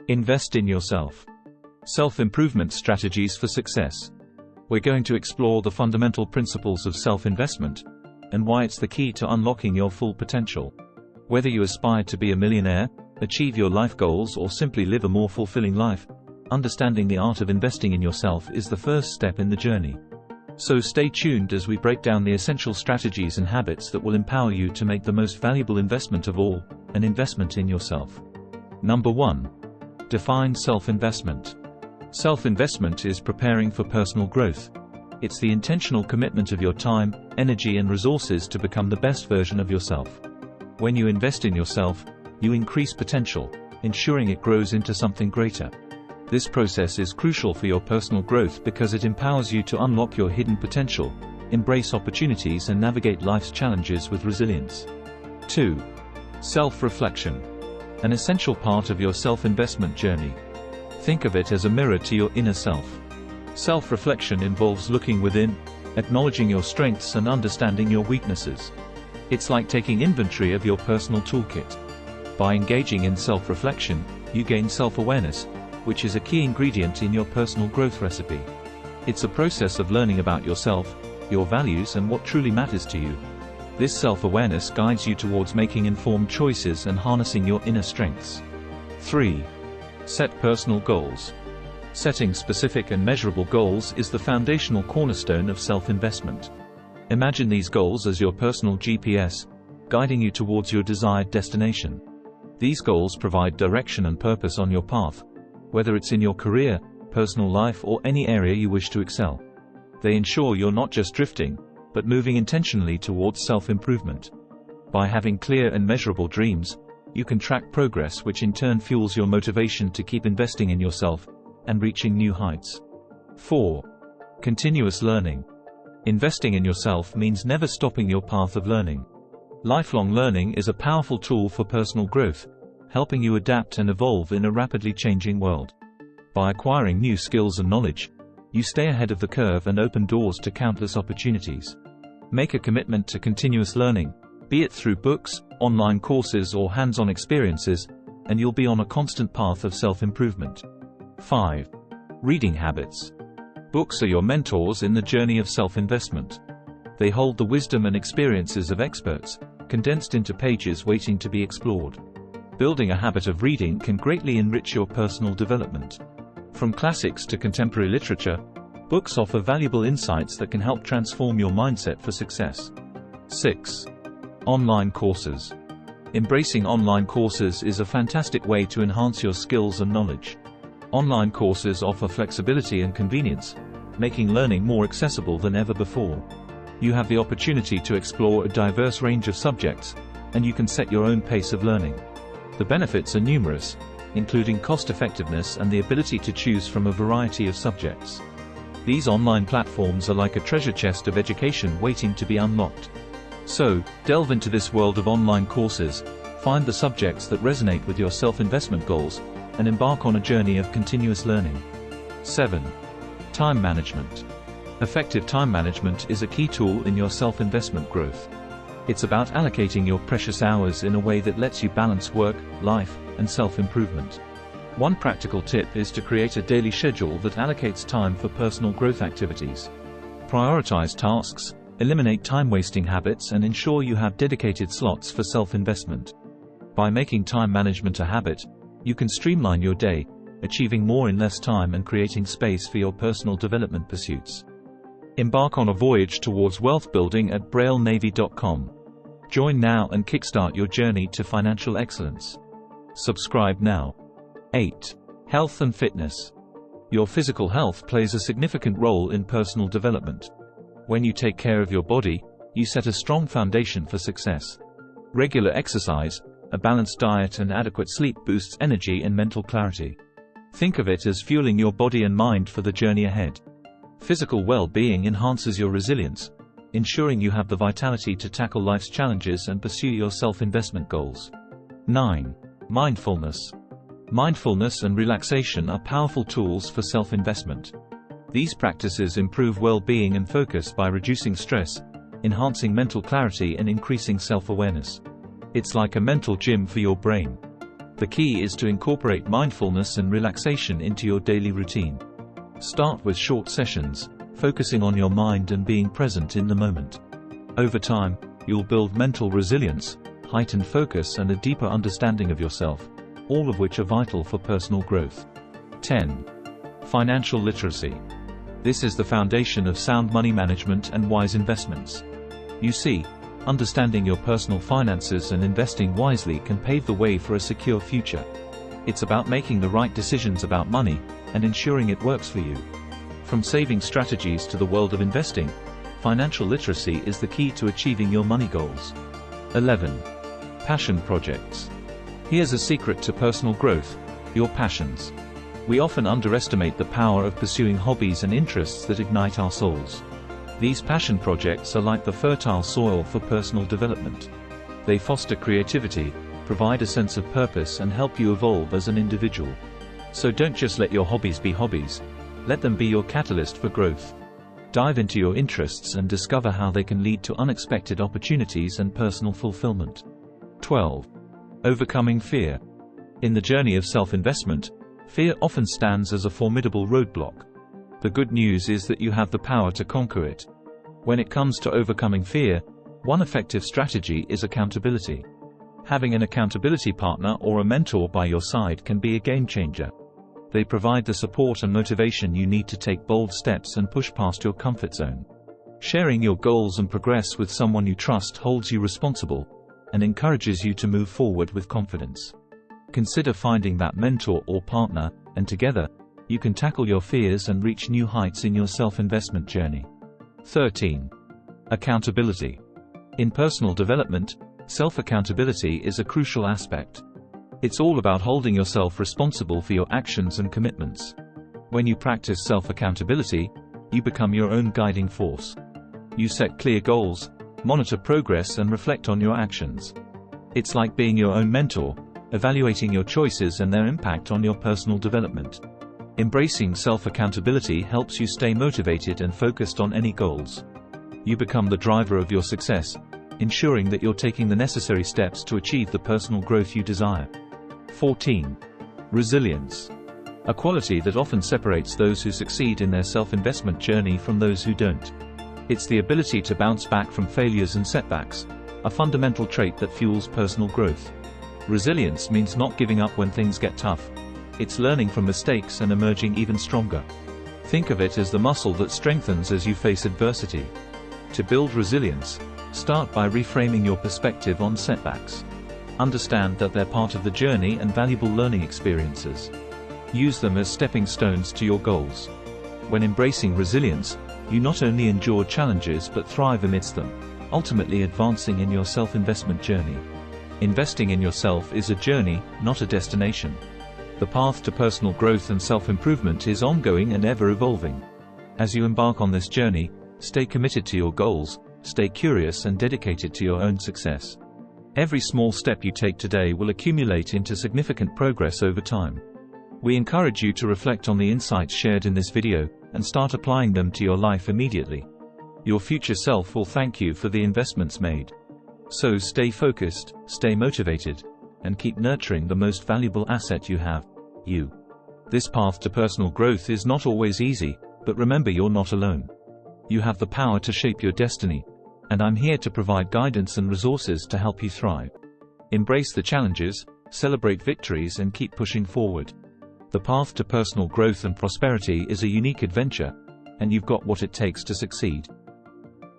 Invest in yourself. Self-improvement strategies for success. We're going to explore the fundamental principles of self-investment and why it's the key to unlocking your full potential. Whether you aspire to be a millionaire, achieve your life goals, or simply live a more fulfilling life, understanding the art of investing in yourself is the first step in the journey. So stay tuned as we break down the essential strategies and habits that will empower you to make the most valuable investment of all, an investment in yourself. Number 1. Define self-investment. Self-investment is preparing for personal growth. It's the intentional commitment of your time, energy, and resources to become the best version of yourself. When you invest in yourself, you increase potential, ensuring it grows into something greater. This process is crucial for your personal growth because it empowers you to unlock your hidden potential, embrace opportunities, and navigate life's challenges with resilience. 2. Self-reflection. An essential part of your self-investment journey. Think of it as a mirror to your inner self. Self-reflection involves looking within, acknowledging your strengths and understanding your weaknesses. It's like taking inventory of your personal toolkit. By engaging in self-reflection, you gain self-awareness, which is a key ingredient in your personal growth recipe. It's a process of learning about yourself, your values, and what truly matters to you. This self-awareness guides you towards making informed choices and harnessing your inner strengths. 3. Set personal goals. Setting specific and measurable goals is the foundational cornerstone of self-investment. Imagine these goals as your personal GPS, guiding you towards your desired destination. These goals provide direction and purpose on your path, whether it's in your career, personal life, or any area you wish to excel. They ensure you're not just drifting, but moving intentionally towards self-improvement. By having clear and measurable dreams, you can track progress, which in turn fuels your motivation to keep investing in yourself and reaching new heights. 4. Continuous learning. Investing in yourself means never stopping your path of learning. Lifelong learning is a powerful tool for personal growth, helping you adapt and evolve in a rapidly changing world. By acquiring new skills and knowledge, you stay ahead of the curve and open doors to countless opportunities. Make a commitment to continuous learning, be it through books, online courses, or hands-on experiences, and you'll be on a constant path of self-improvement. 5. Reading habits. Books are your mentors in the journey of self-investment. They hold the wisdom and experiences of experts, condensed into pages waiting to be explored. Building a habit of reading can greatly enrich your personal development. From classics to contemporary literature, books offer valuable insights that can help transform your mindset for success. 6. Online courses. Embracing online courses is a fantastic way to enhance your skills and knowledge. Online courses offer flexibility and convenience, making learning more accessible than ever before. You have the opportunity to explore a diverse range of subjects, and you can set your own pace of learning. The benefits are numerous, including cost-effectiveness and the ability to choose from a variety of subjects. These online platforms are like a treasure chest of education waiting to be unlocked. So, delve into this world of online courses, find the subjects that resonate with your self-investment goals, and embark on a journey of continuous learning. 7. Time management. Effective time management is a key tool in your self-investment growth. It's about allocating your precious hours in a way that lets you balance work, life, and self-improvement. One practical tip is to create a daily schedule that allocates time for personal growth activities. Prioritize tasks, eliminate time-wasting habits, and ensure you have dedicated slots for self-investment. By making time management a habit, you can streamline your day, achieving more in less time and creating space for your personal development pursuits. Embark on a voyage towards wealth building at braillenavy.com. Join now and kickstart your journey to financial excellence. Subscribe now. 8. Health and fitness. Your physical health plays a significant role in personal development. When you take care of your body, you set a strong foundation for success. Regular exercise, a balanced diet, and adequate sleep boosts energy and mental clarity. Think of it as fueling your body and mind for the journey ahead. Physical well-being enhances your resilience, ensuring you have the vitality to tackle life's challenges and pursue your self-investment goals. 9. Mindfulness. Mindfulness and relaxation are powerful tools for self-investment. These practices improve well-being and focus by reducing stress, enhancing mental clarity, and increasing self-awareness. It's like a mental gym for your brain. The key is to incorporate mindfulness and relaxation into your daily routine. Start with short sessions, focusing on your mind and being present in the moment. Over time, you'll build mental resilience, heightened focus and a deeper understanding of yourself, all of which are vital for personal growth. 10. Financial literacy. This is the foundation of sound money management and wise investments. You see, understanding your personal finances and investing wisely can pave the way for a secure future. It's about making the right decisions about money and ensuring it works for you. From saving strategies to the world of investing, financial literacy is the key to achieving your money goals. 11. Passion projects. Here's a secret to personal growth: your passions. We often underestimate the power of pursuing hobbies and interests that ignite our souls. These passion projects are like the fertile soil for personal development. They foster creativity, provide a sense of purpose and help you evolve as an individual. So don't just let your hobbies be hobbies. Let them be your catalyst for growth. Dive into your interests and discover how they can lead to unexpected opportunities and personal fulfillment. 12. Overcoming fear. In the journey of self-investment, fear often stands as a formidable roadblock. The good news is that you have the power to conquer it. When it comes to overcoming fear, one effective strategy is accountability. Having an accountability partner or a mentor by your side can be a game changer. They provide the support and motivation you need to take bold steps and push past your comfort zone. Sharing your goals and progress with someone you trust holds you responsible and encourages you to move forward with confidence. Consider finding that mentor or partner, and together, you can tackle your fears and reach new heights in your self-investment journey. 13. Accountability. In personal development, self-accountability is a crucial aspect. It's all about holding yourself responsible for your actions and commitments. When you practice self-accountability, you become your own guiding force. You set clear goals, monitor progress and reflect on your actions. It's like being your own mentor, evaluating your choices and their impact on your personal development. Embracing self-accountability helps you stay motivated and focused on any goals. You become the driver of your success, ensuring that you're taking the necessary steps to achieve the personal growth you desire. 14. Resilience. A quality that often separates those who succeed in their self-investment journey from those who don't. It's the ability to bounce back from failures and setbacks, a fundamental trait that fuels personal growth. Resilience means not giving up when things get tough. It's learning from mistakes and emerging even stronger. Think of it as the muscle that strengthens as you face adversity. To build resilience, start by reframing your perspective on setbacks. Understand that they're part of the journey and valuable learning experiences. Use them as stepping stones to your goals. When embracing resilience, you not only endure challenges but thrive amidst them, ultimately advancing in your self-investment journey. Investing in yourself is a journey, not a destination. The path to personal growth and self-improvement is ongoing and ever-evolving. As you embark on this journey, stay committed to your goals, stay curious and dedicated to your own success. Every small step you take today will accumulate into significant progress over time. We encourage you to reflect on the insights shared in this video, and start applying them to your life immediately. Your future self will thank you for the investments made. So stay focused, stay motivated, and keep nurturing the most valuable asset you have, you. This path to personal growth is not always easy, but remember you're not alone. You have the power to shape your destiny, and I'm here to provide guidance and resources to help you thrive. Embrace the challenges, celebrate victories and keep pushing forward. The path to personal growth and prosperity is a unique adventure, and you've got what it takes to succeed.